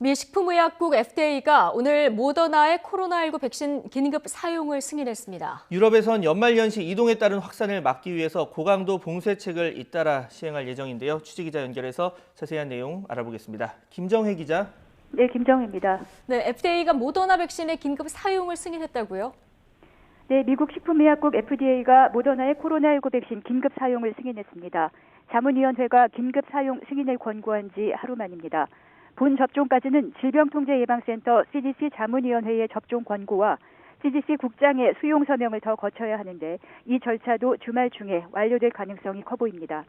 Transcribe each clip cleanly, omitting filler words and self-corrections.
미 식품의약국 FDA가 오늘 모더나의 코로나19 백신 긴급 사용을 승인했습니다. 유럽에선 연말연시 이동에 따른 확산을 막기 위해서 고강도 봉쇄책을 잇따라 시행할 예정인데요. 취재기자 연결해서 자세한 내용 알아보겠습니다. 김정혜 기자. 네, 김정혜입니다. 네, FDA가 모더나 백신의 긴급 사용을 승인했다고요? 네, 미국 식품의약국 FDA가 모더나의 코로나19 백신 긴급 사용을 승인했습니다. 자문위원회가 긴급 사용 승인을 권고한 지 하루 만입니다. 본 접종까지는 질병통제예방센터 CDC 자문위원회의 접종 권고와 CDC 국장의 수용 서명을 더 거쳐야 하는데 이 절차도 주말 중에 완료될 가능성이 커 보입니다.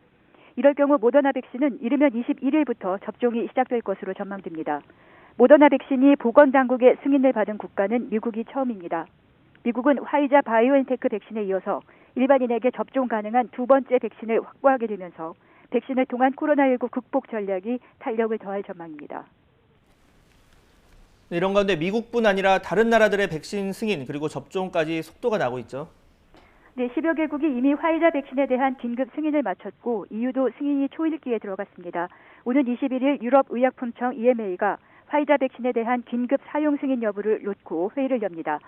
이럴 경우 모더나 백신은 이르면 21일부터 접종이 시작될 것으로 전망됩니다. 모더나 백신이 보건당국의 승인을 받은 국가는 미국이 처음입니다. 미국은 화이자 바이오엔테크 백신에 이어서 일반인에게 접종 가능한 두 번째 백신을 확보하게 되면서 백신을 통한 코로나19 극복 전략이 탄력을 더할 전망입니다. 이런 가운데 미국뿐 아니라 다른 나라들의 백신 승인 그리고 접종까지 속도가 나고 있죠. 네, 10여 개국이 이미 화이자 백신에 대한 긴급 승인을 마쳤고 EU도 승인이 초읽기에 들어갔습니다. 오는 21일 유럽의약품청 EMA가 화이자 백신에 대한 긴급 사용 승인 여부를 놓고 회의를 엽니다.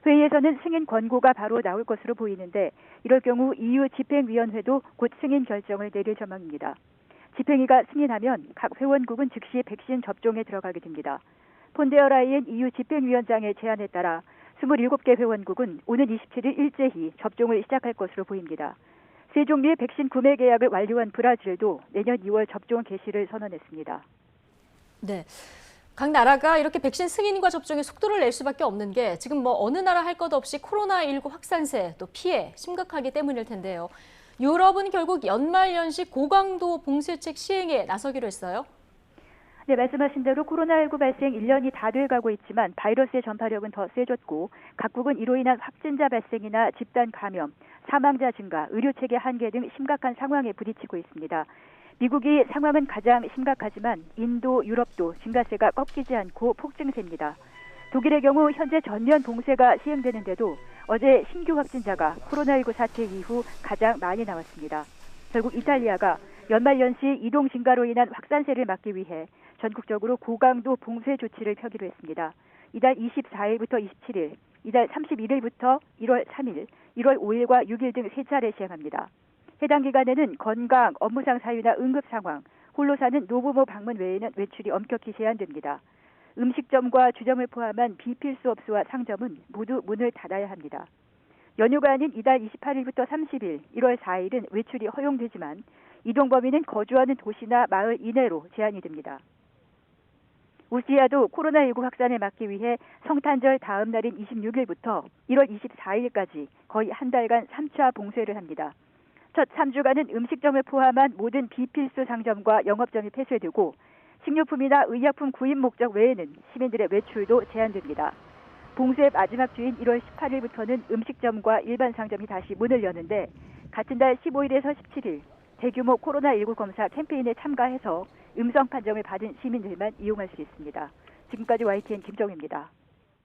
회의에서는 승인 권고가 바로 나올 것으로 보이는데 이럴 경우 EU 집행위원회도 곧 승인 결정을 내릴 전망입니다. 집행위가 승인하면 각 회원국은 즉시 백신 접종에 들어가게 됩니다. 폰데어 라이엔 EU 집행위원장의 제안에 따라 27개 회원국은 오는 27일 일제히 접종을 시작할 것으로 보입니다. 세 종류의 백신 구매 계약을 완료한 브라질도 내년 2월 접종 개시를 선언했습니다. 네. 각 나라가 이렇게 백신 승인과 접종에 속도를 낼 수밖에 없는 게 지금 어느 나라 할 것 없이 코로나19 확산세 또 피해 심각하기 때문일 텐데요. 유럽은 결국 연말연시 고강도 봉쇄책 시행에 나서기로 했어요. 네, 말씀하신 대로 코로나19 발생 1년이 다 돼가고 있지만 바이러스의 전파력은 더 세졌고 각국은 이로 인한 확진자 발생이나 집단 감염, 사망자 증가, 의료체계 한계 등 심각한 상황에 부딪히고 있습니다. 미국이 상황은 가장 심각하지만 인도, 유럽도 증가세가 꺾이지 않고 폭증세입니다. 독일의 경우 현재 전면 봉쇄가 시행되는데도 어제 신규 확진자가 코로나19 사태 이후 가장 많이 나왔습니다. 결국 이탈리아가 연말연시 이동 증가로 인한 확산세를 막기 위해 전국적으로 고강도 봉쇄 조치를 펴기로 했습니다. 이달 24일부터 27일, 이달 31일부터 1월 3일, 1월 5일과 6일 등 3차례 시행합니다. 해당 기간에는 건강, 업무상 사유나 응급 상황, 홀로 사는 노부모 방문 외에는 외출이 엄격히 제한됩니다. 음식점과 주점을 포함한 비필수 업소와 상점은 모두 문을 닫아야 합니다. 연휴가 아닌 이달 28일부터 30일, 1월 4일은 외출이 허용되지만 이동 범위는 거주하는 도시나 마을 이내로 제한이 됩니다. 우시아도 코로나19 확산을 막기 위해 성탄절 다음 날인 26일부터 1월 24일까지 거의 한 달간 3차 봉쇄를 합니다. 첫 3주간은 음식점을 포함한 모든 비필수 상점과 영업점이 폐쇄되고 식료품이나 의약품 구입 목적 외에는 시민들의 외출도 제한됩니다. 봉쇄의 마지막 주인 1월 18일부터는 음식점과 일반 상점이 다시 문을 여는데 같은 달 15일에서 17일 대규모 코로나19 검사 캠페인에 참가해서 음성 판정을 받은 시민들만 이용할 수 있습니다. 지금까지 YTN 김정혜입니다.